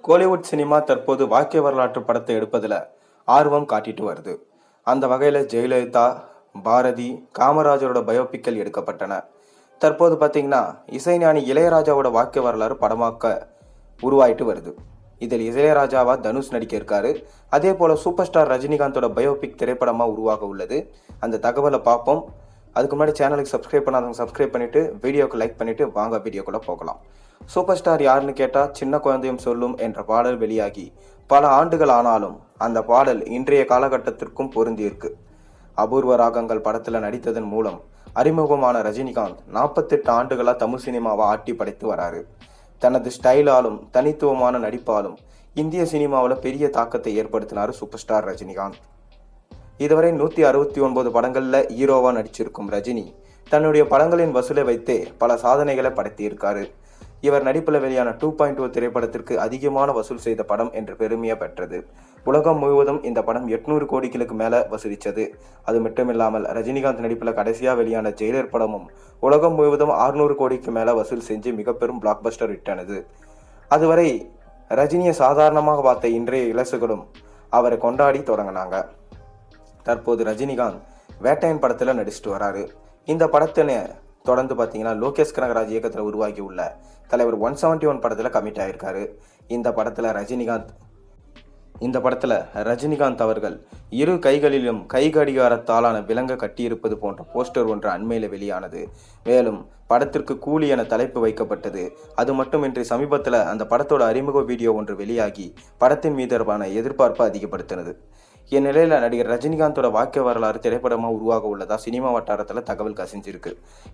Kollywood cinema தற்போது வாழ்க்கை வரலாற்று படத்தை எடுப்பதில் ஆர்வம் காட்டிட்டு வருது. அந்த வகையில் ஜெயலலிதா, பாரதி, காமராஜரோட பயோபிக்கள் எடுக்கப்பட்டன. தற்போது பார்த்தீங்கன்னா இசைஞானி இளையராஜாவோட வாழ்க்கை வரலாறு படமாக்க உருவாயிட்டு வருது. இதில் இளையராஜாவா தனுஷ் நடிக்க இருக்காரு. அதே போல சூப்பர் ஸ்டார் ரஜினிகாந்தோட பயோபிக் திரைப்படமாக உருவாக உள்ளது. அந்த தகவலை பார்ப்போம். அதுக்கு முன்னாடி சேனலுக்கு சப்ஸ்கிரைப் பண்ணாதவங்க சப்ஸ்கிரைப் பண்ணிட்டு வீடியோக்கு லைக் பண்ணிட்டு வாங்க வீடியோக்குள்ள போகலாம். சூப்பர் ஸ்டார் யாருன்னு கேட்டால் சின்ன குழந்தையும் சொல்லும் என்ற பாடல் வெளியாகி பல ஆண்டுகள் ஆனாலும் அந்த பாடல் இன்றைய காலகட்டத்திற்கும் பொருந்தியிருக்கு. அபூர்வ ராகங்கள் படத்தில் நடித்ததன் மூலம் அறிமுகமான ரஜினிகாந்த் 48 ஆண்டுகளாக தமிழ் சினிமாவை ஆட்டி படைத்து வராரு. தனது ஸ்டைலாலும் தனித்துவமான நடிப்பாலும் இந்திய சினிமாவில் பெரிய தாக்கத்தை ஏற்படுத்தினார் சூப்பர் ஸ்டார் ரஜினிகாந்த். இதுவரை 169 படங்களில் ஹீரோவாக நடிச்சிருக்கும் ரஜினி தன்னுடைய படங்களின் வசூலை வைத்தே பல சாதனைகளை படைத்திருக்காரு. இவர் நடிப்பில் வெளியான 2.0 திரைப்படத்திற்கு அதிகமான வசூல் செய்த படம் என்று பெருமையை பெற்றது. உலகம் முழுவதும் இந்த படம் 800 கோடிகளுக்கு மேலே வசூலித்தது. அது மட்டுமில்லாமல் ரஜினிகாந்த் நடிப்பில் கடைசியாக வெளியான ஜெயிலர் படமும் உலகம் முழுவதும் 600 கோடிக்கு மேலே வசூல் செஞ்சு மிக பெரும் பிளாக் பஸ்டர் ஹிட்டானது. அதுவரை ரஜினியை சாதாரணமாக பார்த்த இன்றைய இளசுகளும் அவரை கொண்டாடி தொடங்கினாங்க. தற்போது ரஜினிகாந்த் வேட்டையன் படத்தில் நடிச்சிட்டு வராரு. இந்த படத்தினை தொடர்ந்து பார்த்தீங்கன்னா லோகேஷ் கனகராஜ் இயக்கத்தில் உருவாகி உள்ள தலைவர் 171 படத்தில் கமிட் ஆகியிருக்காரு. இந்த படத்தில் ரஜினிகாந்த் அவர்கள் இரு கைகளிலும் கை கடிகாரத்தாலான விலங்கு கட்டியிருப்பது போன்ற போஸ்டர் ஒன்று அண்மையில் வெளியானது. மேலும் படத்திற்கு கூலி என தலைப்பு வைக்கப்பட்டது. அது மட்டுமின்றி சமீபத்தில் அந்த படத்தோட அறிமுக வீடியோ ஒன்று வெளியாகி படத்தின் மீதான எதிர்பார்ப்பை அதிகப்படுத்தினது. இந்நிலையில் நடிகர் ரஜினிகாந்தோட வாழ்க்கை வரலாறு திரைப்படமாக உருவாக உள்ளதா சினிமா வட்டாரத்தில் தகவல் கசிஞ்சிருக்கு.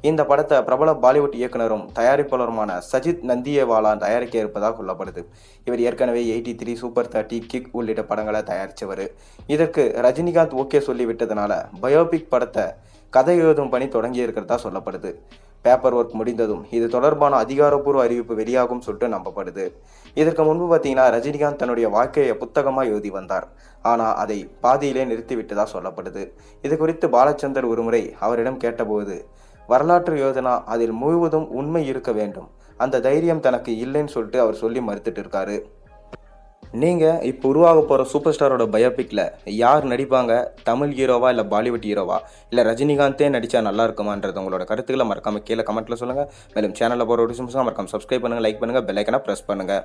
இந்த படத்தை பிரபல பாலிவுட் இயக்குனரும் தயாரிப்பாளருமான சஜித் நந்தியேவாலா தயாரிக்க இருப்பதாக சொல்லப்படுது. இவர் ஏற்கனவே 83, சூப்பர் 30, கிக் உள்ளிட்ட படங்களை தயாரித்தவர். இதற்கு ரஜினிகாந்த் ஓகே சொல்லிவிட்டதுனால பயோபிக் படத்தை கதை எழுதும் பணி தொடங்கி இருக்கிறதா சொல்லப்படுது. பேப்பர் ஒர்க் முடிந்ததும் இது தொடர்பான அதிகாரப்பூர்வ அறிவிப்பு வெளியாகும் சொல்லிட்டு நம்பப்படுது. இதற்கு முன்பு பார்த்தீங்கன்னா ரஜினிகாந்த் தன்னுடைய வாழ்க்கையை புத்தகமாக எழுதி வந்தார். ஆனால் அதை பாதியிலே நிறுத்திவிட்டதா சொல்லப்படுது. இது குறித்து பாலச்சந்தர் ஒருமுறை அவரிடம் கேட்டபோது, வரலாற்று எழுதினா அதில் முழுவதும் உண்மை இருக்க வேண்டும், அந்த தைரியம் தனக்கு இல்லைன்னு சொல்லிட்டு அவர் சொல்லி மறுத்துட்டு இருக்காரு. நீங்கள் இப்போ உருவாக போகிற சூப்பர் ஸ்டாரோட பயோபிக்கில் யார் நடிப்பாங்க? தமிழ் ஹீரோவா இல்லை பாலிவுட் ஹீரோவா இல்லை ரஜினிகாந்தே நடித்தா நல்லா இருக்குமான்றது உங்களோட கருத்துக்களை மறக்காமல் கீழே கமெண்ட்டில் சொல்லுங்கள். மேலும் சேனலில் போகிற ஒரு நிமிஷம் மறக்காமல் சப்ஸ்கிரைப் பண்ணுங்கள், லைக் பண்ணுங்கள், பெல் ஐக்கனை ப்ரெஸ் பண்ணுங்கள்.